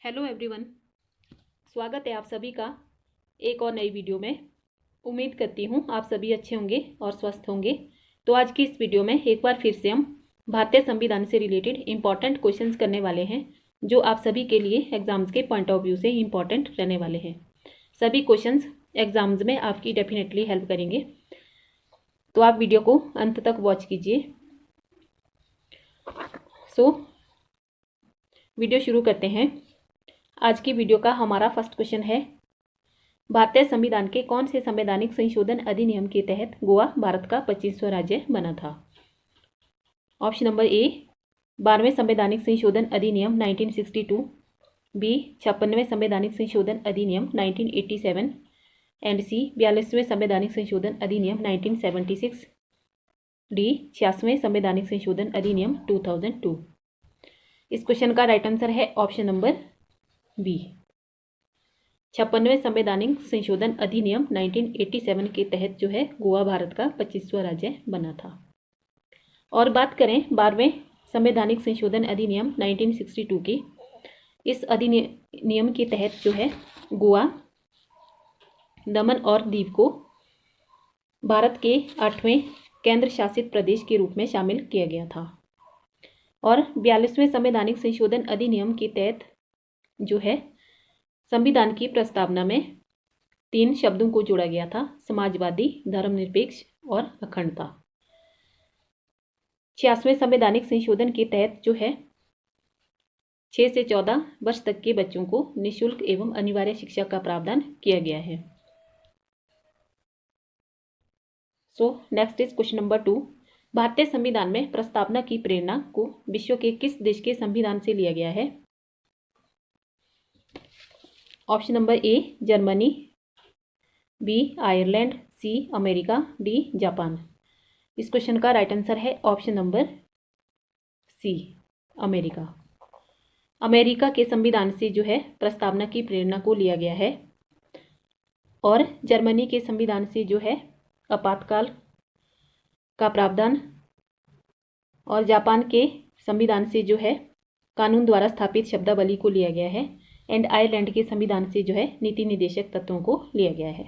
Hello everyone, स्वागत है आप सभी का एक और नई वीडियो में। उम्मीद करती हूँ आप सभी अच्छे होंगे और स्वस्थ होंगे। तो आज की इस वीडियो में एक बार फिर से हम भारतीय संविधान से रिलेटेड इम्पॉर्टेंट क्वेश्चंस करने वाले हैं, जो आप सभी के लिए एग्जाम्स के पॉइंट ऑफ व्यू से इम्पॉर्टेंट रहने वाले हैं। सभी क्वेश्चंस एग्जाम्स में आपकी डेफिनेटली हेल्प करेंगे, तो आप वीडियो को अंत तक वॉच कीजिए। वीडियो शुरू करते हैं। आज की वीडियो का हमारा फर्स्ट क्वेश्चन है, भारतीय संविधान के कौन से संवैधानिक संशोधन अधिनियम के तहत गोवा भारत का 25वां राज्य बना था? ऑप्शन नंबर ए 12वें संवैधानिक संशोधन अधिनियम 1962, बी 56वें संवैधानिक संशोधन अधिनियम 1987 एंड सी 42वें संवैधानिक संशोधन अधिनियम 1976, डी 86वें संवैधानिक संशोधन अधिनियम 2002। इस क्वेश्चन का राइट आंसर है ऑप्शन नंबर बी 56वें संवैधानिक संशोधन अधिनियम 1987 के तहत जो है गोवा भारत का 25वां राज्य बना था। और बात करें 12वें संवैधानिक संशोधन अधिनियम 1962 की, इस अधिनियम के तहत जो है गोवा, दमन और दीव को भारत के 8वें केंद्र शासित प्रदेश के रूप में शामिल किया गया था। और 42वें संवैधानिक संशोधन अधिनियम के तहत जो है संविधान की प्रस्तावना में 3 शब्दों को जोड़ा गया था: समाजवादी, धर्मनिरपेक्ष और अखंडता। 86वें संवैधानिक संशोधन के तहत जो है 6 से 14 वर्ष तक के बच्चों को निःशुल्क एवं अनिवार्य शिक्षा का प्रावधान किया गया है। Next is question number 2। भारतीय संविधान में प्रस्तावना की प्रेरणा को विश्व के किस देश के संविधान से लिया गया है? Option number A Germany, B Ireland, C America, D Japan. इस क्वेश्चन का राइट आंसर है option number C America. America के संविधान से जो है प्रस्तावना की प्रेरणा को लिया गया है, और जर्मनी के संविधान से जो है आपातकाल का प्रावधान, और जापान के संविधान से जो है कानून द्वारा स्थापित शब्दावली को लिया गया है, एंड आयरलैंड के संविधान से जो है नीति निर्देशक तत्वों को लिया गया है।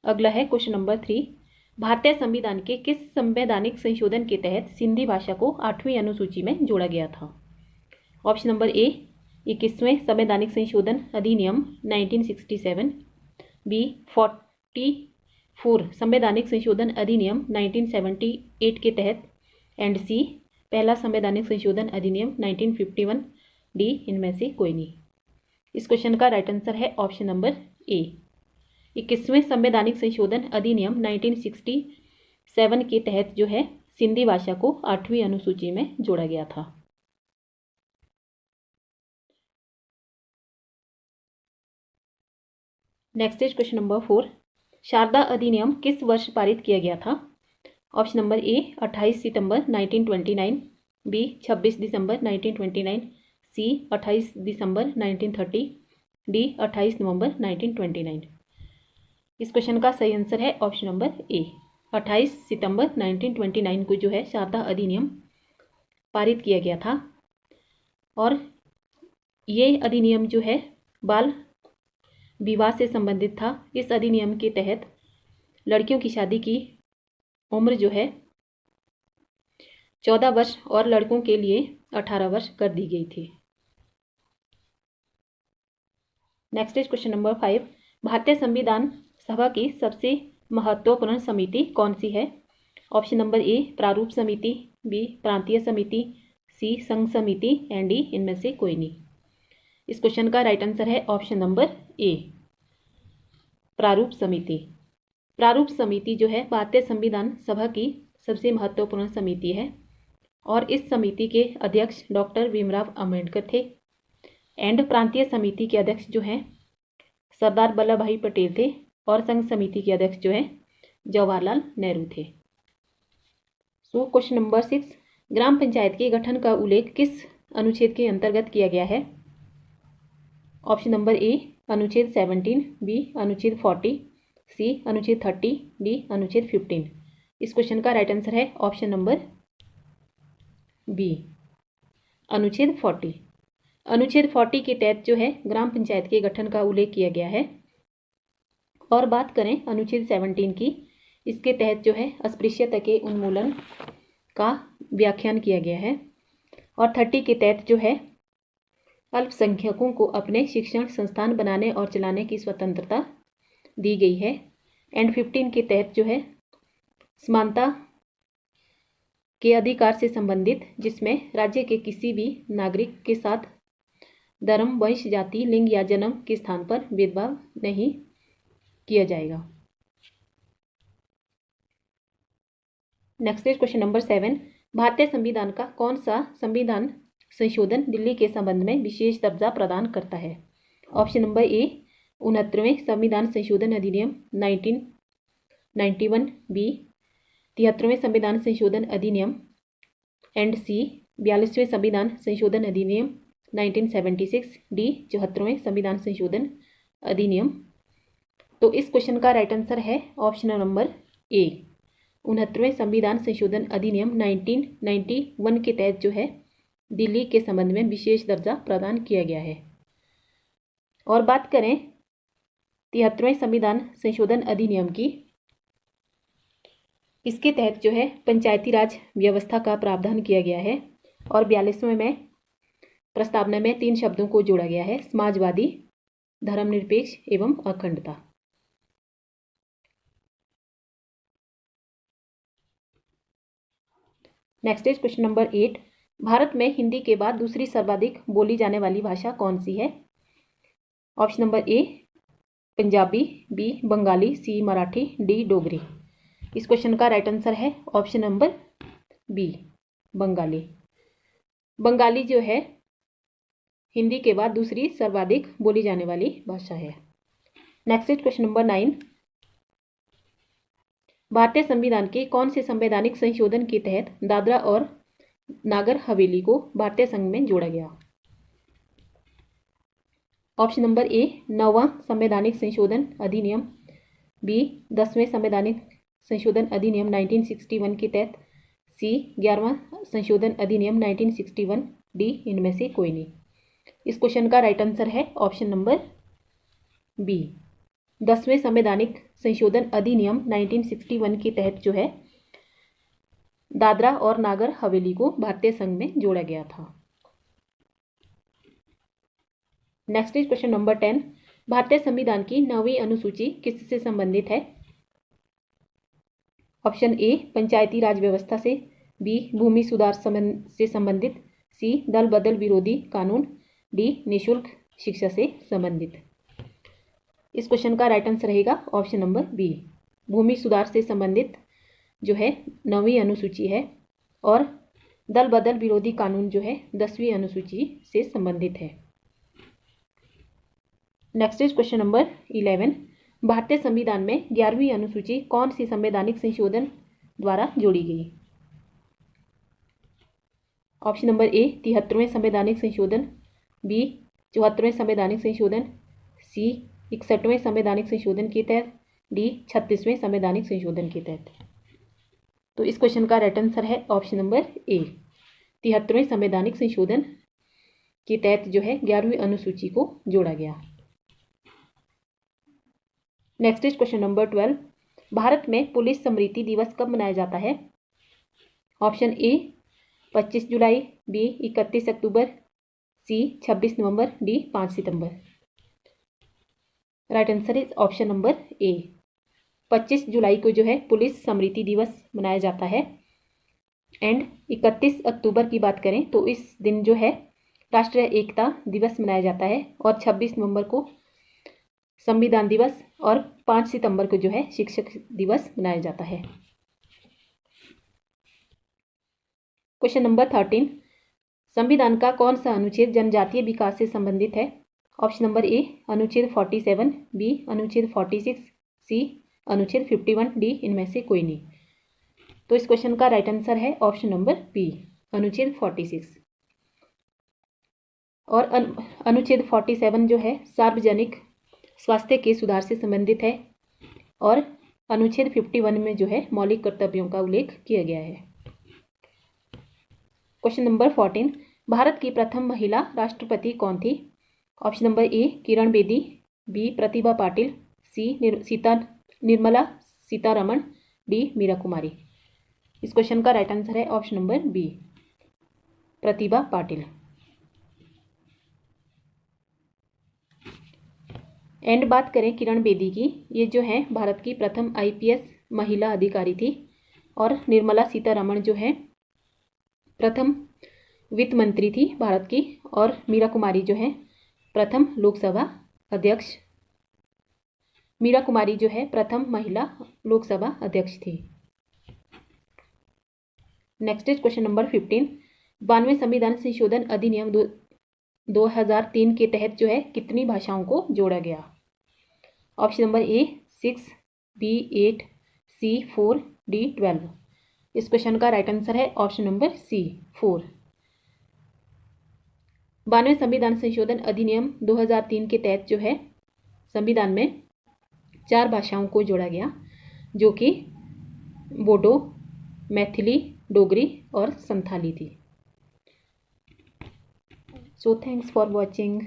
अगला है क्वेश्चन नंबर 3। भारतीय संविधान के किस संवैधानिक संशोधन के तहत सिंधी भाषा को 8वीं अनुसूची में जोड़ा गया था? ऑप्शन नंबर ए 21वें संवैधानिक संशोधन अधिनियम 1967, बी 44 संवैधानिक संशोधन अधिनियम 1978 के तहत, एंड सी पहला संवैधानिक संशोधन अधिनियम 1951, डी इनमें से कोई नहीं। इस क्वेश्चन का राइट आंसर है ऑप्शन नंबर ए 21वें संवैधानिक संशोधन अधिनियम 1967 के तहत जो है सिंधी भाषा को 8वीं अनुसूची में जोड़ा गया था। Next is question number 4। Sharda अधिनियम किस वर्ष पारित किया गया था? ऑप्शन नंबर ए 28 सितंबर 1929, बी 26 दिसंबर 1929, सी 28 दिसंबर 1930, डी 28 नवंबर 1929। इस क्वेश्चन का सही आंसर है ऑप्शन नंबर ए 28 सितंबर 1929 को जो है शारदा अधिनियम पारित किया गया था। और ये अधिनियम जो है बाल विवाह से संबंधित था। इस अधिनियम के तहत लड़कियों की शादी की उम्र जो है 14 वर्ष और लड़कों के लिए 18 वर्ष कर दी गई थी। Next is question number 5। भारतीय संविधान सभा की सबसे महत्वपूर्ण समिति कौन सी है? ऑप्शन नंबर ए प्रारूप समिति, बी प्रांतीय समिति, सी संघ समिति, एंड डी इनमें से कोई नहीं। इस क्वेश्चन का राइट आंसर है ऑप्शन नंबर ए प्रारूप समिति। प्रारूप समिति जो है भारतीय संविधान सभा की सबसे महत्वपूर्ण समिति है, और इस समिति के अध्यक्ष डॉक्टर भीमराव अंबेडकर थे, एंड प्रांतीय समिति के अध्यक्ष जो हैं सरदार वल्लभ भाई पटेल थे, और संघ समिति के अध्यक्ष जो है जवाहरलाल नेहरू थे। Question number 6। ग्राम पंचायत के गठन का उल्लेख किस अनुच्छेद के अंतर्गत किया गया है? ऑप्शन नंबर ए अनुच्छेद 17, बी अनुच्छेद 40, सी अनुच्छेद 30, डी अनुच्छेद 15। इस क्वेश्चन का राइट आंसर है ऑप्शन नंबर बी अनुच्छेद 40। अनुच्छेद 40 के तहत जो है ग्राम पंचायत के गठन का उल्लेख किया गया है। और बात करें अनुच्छेद 17 की, इसके तहत जो है अस्पृश्यता के उन्मूलन का व्याख्यान किया गया है। और 30 के तहत जो है अल्पसंख्यकों को अपने शिक्षण संस्थान बनाने और चलाने की स्वतंत्रता दी गई है। एंड 15 के तहत जो है समानता के अधिकार से संबंधित, जिसमें राज्य के किसी भी नागरिक के साथ धर्म, वंश, जाति, लिंग या जन्म के स्थान पर भेदभाव नहीं किया जाएगा। Next is question number 7। भारतीय संविधान का कौन सा संविधान संशोधन दिल्ली के संबंध में विशेष दर्जा प्रदान करता है? ऑप्शन नंबर ए 69वें संविधान संशोधन अधिनियम 1991, बी 73वें संविधान संशोधन अधिनियम, एंड सी 42वें संविधान संशोधन अधिनियम 1976, डी 74वें संविधान संशोधन अधिनियम। तो इस क्वेश्चन का राइट आंसर है ऑप्शन नंबर ए 69वें संविधान संशोधन अधिनियम 1991 के तहत जो है दिल्ली के संबंध में विशेष दर्जा प्रदान किया गया है। और बात करें 73वें संविधान संशोधन अधिनियम की, इसके तहत जो है पंचायती राज व्यवस्था का प्रावधान किया गया है। और 42वें में प्रस्तावना में 3 शब्दों को जोड़ा गया है, समाजवादी, धर्मनिरपेक्ष एवं अखंडता। Next is question number 8। Bharat में हिंदी के बाद दूसरी सर्वाधिक बोली जाने वाली भाषा कौन सी है? Option number A Punjabi, B Bengali, C Marathi, D Dogri. इस क्वेश्चन का राइट आंसर है option number B Bengali. Bengali जो है हिंदी के बाद दूसरी सर्वाधिक बोली जाने वाली भाषा है। Next is question number 9। भारतीय संविधान के कौन से संवैधानिक संशोधन के तहत दादरा और नागर हवेली को भारतीय संघ में जोड़ा गया? ऑप्शन नंबर ए 9वां संवैधानिक संशोधन अधिनियम, बी 10वें संवैधानिक संशोधन अधिनियम 1961 के तहत, सी 11वां संशोधन अधिनियम 1961, डी इनमें से कोई नहीं। इस क्वेश्चन का राइट आंसर है ऑप्शन नंबर बी 10वें संवैधानिक संशोधन अधिनियम 1961 के तहत जो है दादरा और नागर हवेली को भारतीय संघ में जोड़ा गया था। Next is question number 10। भारतीय संविधान की 9वीं अनुसूची किससे संबंधित है? ऑप्शन ए पंचायती राज व्यवस्था से, बी भूमि सुधार से संबंधित, सी दल बदल विरोधी कानून, डी निःशुल्क शिक्षा से संबंधित। इस क्वेश्चन का राइट आंसर रहेगा ऑप्शन नंबर बी भूमि सुधार से संबंधित जो है 9वीं अनुसूची है, और दल बदल विरोधी कानून जो है 10वीं अनुसूची से संबंधित है। Next is question number 11। भारतीय संविधान में 11वीं अनुसूची कौन सी संवैधानिक संशोधन द्वारा जोड़ी गई? ऑप्शन नंबर ए 73वें संवैधानिक संशोधन, बी 74वें संवैधानिक संशोधन, सी 61वें संवैधानिक संशोधन के तहत, डी 36वें संवैधानिक संशोधन के तहत। तो इस क्वेश्चन का राइट आंसर है ऑप्शन नंबर ए 73वें संवैधानिक संशोधन के तहत जो है 11वीं अनुसूची को जोड़ा गया। Next is question number 12। Bharat में पुलिस स्मृति दिवस कब मनाया जाता है? ऑप्शन ए 25 जुलाई, बी 31 अक्टूबर, सी 26 नवंबर, डी 5 सितंबर। Right answer is option number A 25 जुलाई को जो है पुलिस स्मृति दिवस मनाया जाता है। एंड 31 अक्टूबर की बात करें तो इस दिन जो है राष्ट्रीय एकता दिवस मनाया जाता है, और 26 नवंबर को संविधान दिवस, और 5 सितंबर को जो है शिक्षक दिवस मनाया जाता है। Question number 13। संविधान का कौन सा अनुच्छेद जनजातीय विकास से संबंधित है? ऑप्शन नंबर ए अनुच्छेद 47, बी अनुच्छेद 46, सी अनुच्छेद 51, डी इनमें से कोई नहीं। तो इस क्वेश्चन का राइट आंसर है ऑप्शन नंबर बी अनुच्छेद 46। और अनुच्छेद 47 जो है सार्वजनिक स्वास्थ्य के सुधार से संबंधित है, और अनुच्छेद 51 में जो है मौलिक कर्तव्यों का उल्लेख किया गया है। क्वेश्चन नंबर 14, भारत की प्रथम महिला राष्ट्रपति कौन थी? Option number A Kiran Bedi, B Pratibha Patil, C Nirmala Sitharaman, D Meera Kumari. इस क्वेश्चन का राइट आंसर है option number B Pratibha Patil. And बात करें किरण बेदी की, ये जो है भारत की प्रथम आईपीएस महिला अधिकारी थी और निर्मला सीतारमण जो है प्रथम वित्त मंत्री थी भारत की और मीरा कुमारी जो है प्रथम लोकसभा अध्यक्ष। मीरा कुमारी जो है प्रथम महिला लोकसभा अध्यक्ष थी। नेक्स्ट इज क्वेश्चन नंबर 15, 92वें संविधान संशोधन अधिनियम 2003 के तहत जो है कितनी भाषाओं को जोड़ा गया? Option number A 6, B 8, C 4, D 12। इस क्वेश्चन का राइट आंसर है ऑप्शन नंबर सी 4। 92वें संविधान संशोधन अधिनियम 2003 के तहत जो है संविधान में 4 भाषाओं को जोड़ा गया, जो कि बोडो, मैथिली, डोगरी और संथाली थी। So thanks for watching.